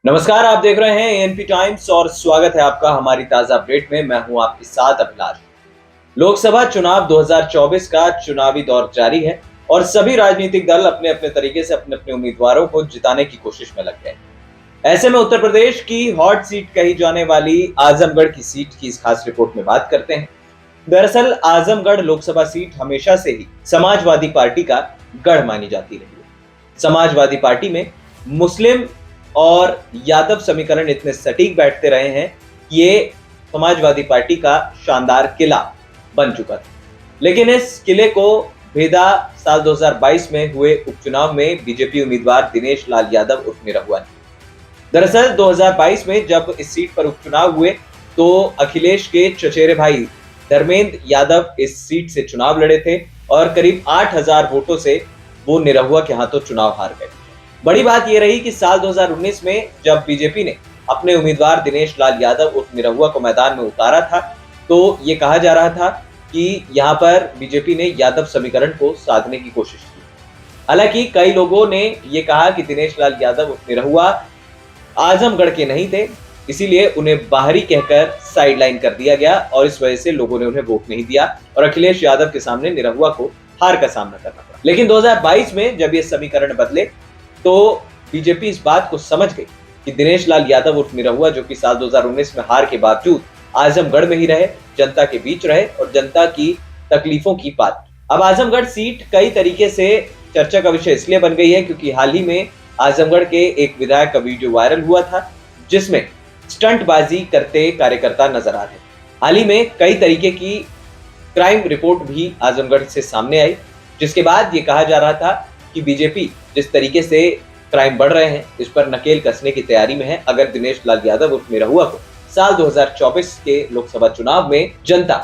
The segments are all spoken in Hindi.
नमस्कार, आप देख रहे हैं एएनपी टाइम्स और स्वागत है आपका हमारी ताजा अपडेट में। मैं हूं आपके साथ अभिलाष। लोकसभा चुनाव 2024 का चुनावी दौर जारी है और सभी राजनीतिक दल अपने अपने तरीके से अपने अपने उम्मीदवारों को जिताने की कोशिश में लग गए। ऐसे में उत्तर प्रदेश की हॉट सीट कही जाने वाली आजमगढ़ की सीट की इस खास रिपोर्ट में बात करते हैं। दरअसल आजमगढ़ लोकसभा सीट हमेशा से ही समाजवादी पार्टी का गढ़ मानी जाती रही है। समाजवादी पार्टी में मुस्लिम और यादव समीकरण इतने सटीक बैठते रहे हैं कि ये समाजवादी पार्टी का शानदार किला बन चुका था। लेकिन इस किले को भेदा साल 2022 में हुए उपचुनाव में बीजेपी उम्मीदवार दिनेश लाल यादव उर्फ निरहुआ ने। दरअसल 2022 में जब इस सीट पर उपचुनाव हुए तो अखिलेश के चचेरे भाई धर्मेंद्र यादव इस सीट से चुनाव लड़े थे और करीब 8,000 वोटों से वो निरहुआ के हाथों चुनाव हार गए। बड़ी बात यह रही कि साल 2019 में जब बीजेपी ने अपने उम्मीदवार दिनेश लाल यादव उर्फ निरहुआ को मैदान में उतारा था तो ये कहा जा रहा था कि यहाँ पर बीजेपी ने यादव समीकरण को साधने की कोशिश की। हालांकि कई लोगों ने ये कहा कि दिनेश लाल यादव उर्फ निरहुआ आजमगढ़ के नहीं थे, इसीलिए उन्हें बाहरी कहकर साइडलाइन कर दिया गया और इस वजह से लोगों ने उन्हें वोट नहीं दिया और अखिलेश यादव के सामने निरहुआ को हार का सामना करना पड़ा। लेकिन 2022 में जब ये समीकरण बदले तो बीजेपी इस बात को समझ गई कि दिनेश लाल यादव उर्फ निरहुआ, जो कि साल 2019 में हार के बावजूद आजमगढ़ में ही रहे, जनता के बीच रहे और जनता की तकलीफों की बात। अब आजमगढ़ सीट कई तरीके से चर्चा का विषय इसलिए बन गई है क्योंकि हाल ही में आजमगढ़ के एक विधायक का वीडियो वायरल हुआ था जिसमें स्टंटबाजी करते कार्यकर्ता नजर आ रहे। हाल ही में कई तरीके की क्राइम रिपोर्ट भी आजमगढ़ से सामने आई, जिसके बाद ये कहा जा रहा था कि बीजेपी जिस तरीके से क्राइम बढ़ रहे हैं इस पर नकेल कसने की तैयारी में है अगर दिनेश लाल यादव उर्फ निरहुआ को साल 2024 के लोकसभा चुनाव में जनता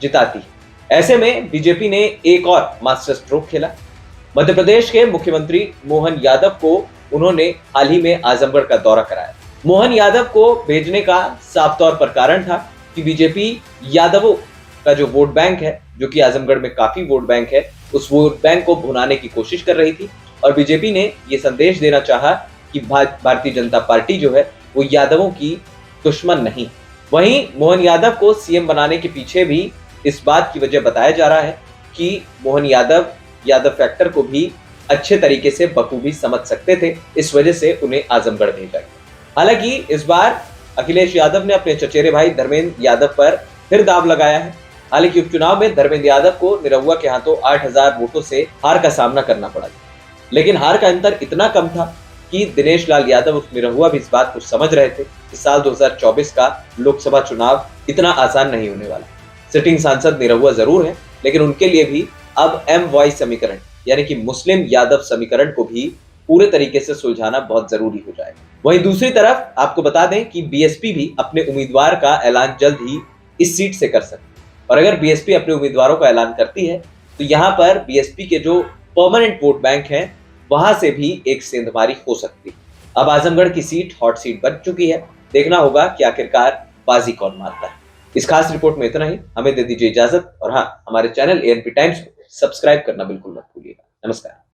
जिताती है। ऐसे में बीजेपी ने एक और मास्टर स्ट्रोक खेला। मध्य प्रदेश के मुख्यमंत्री मोहन यादव को उन्होंने हाल ही में आजमगढ़ का दौरा कराया। मोहन यादव को भेजने का साफ तौर पर कारण था कि बीजेपी यादवों का जो वोट बैंक है, जो कि आजमगढ़ में काफी वोट बैंक है, उस वोट बैंक को भुनाने की कोशिश कर रही थी और बीजेपी ने ये संदेश देना चाहा कि भारतीय जनता पार्टी जो है वो यादवों की दुश्मन नहीं। वहीं मोहन यादव को सीएम बनाने के पीछे भी इस बात की वजह बताया जा रहा है कि मोहन यादव फैक्टर को भी अच्छे तरीके से बखूबी समझ सकते थे, इस वजह से उन्हें आजमगढ़ भेजा गया। हालांकि इस बार अखिलेश यादव ने अपने चचेरे भाई धर्मेंद्र यादव पर फिर दाव लगाया है। हालांकि उपचुनाव में धर्मेंद्र यादव को निरहुआ के हाथों 8,000 वोटों से हार का सामना करना पड़ा, लेकिन हार का अंतर इतना कम था कि दिनेश लाल यादव उर्फ निरहुआ भी इस बात को समझ रहे थे कि साल 2024 का लोकसभा चुनाव इतना आसान नहीं होने वाला। सिटिंग सांसद निरहुआ जरूर है, लेकिन उनके लिए भी अब MY समीकरण यानी कि मुस्लिम यादव समीकरण को भी पूरे तरीके से सुलझाना बहुत जरूरी हो जाएगा। वहीं दूसरी तरफ आपको बता दें कि बीएसपी भी अपने उम्मीदवार का ऐलान जल्द ही इस सीट से कर सकती है और अगर बीएसपी अपने उम्मीदवारों का ऐलान करती है तो यहाँ पर बीएसपी के जो परमानेंट वोट बैंक हैं वहां से भी एक सेंधमारी हो सकती है। अब आजमगढ़ की सीट हॉट सीट बन चुकी है, देखना होगा कि आखिरकार बाजी कौन मारता है। इस खास रिपोर्ट में इतना ही, हमें दे दीजिए इजाजत और हाँ, हमारे चैनल एएनपी टाइम्स को सब्सक्राइब करना बिल्कुल मत भूलिएगा। नमस्कार।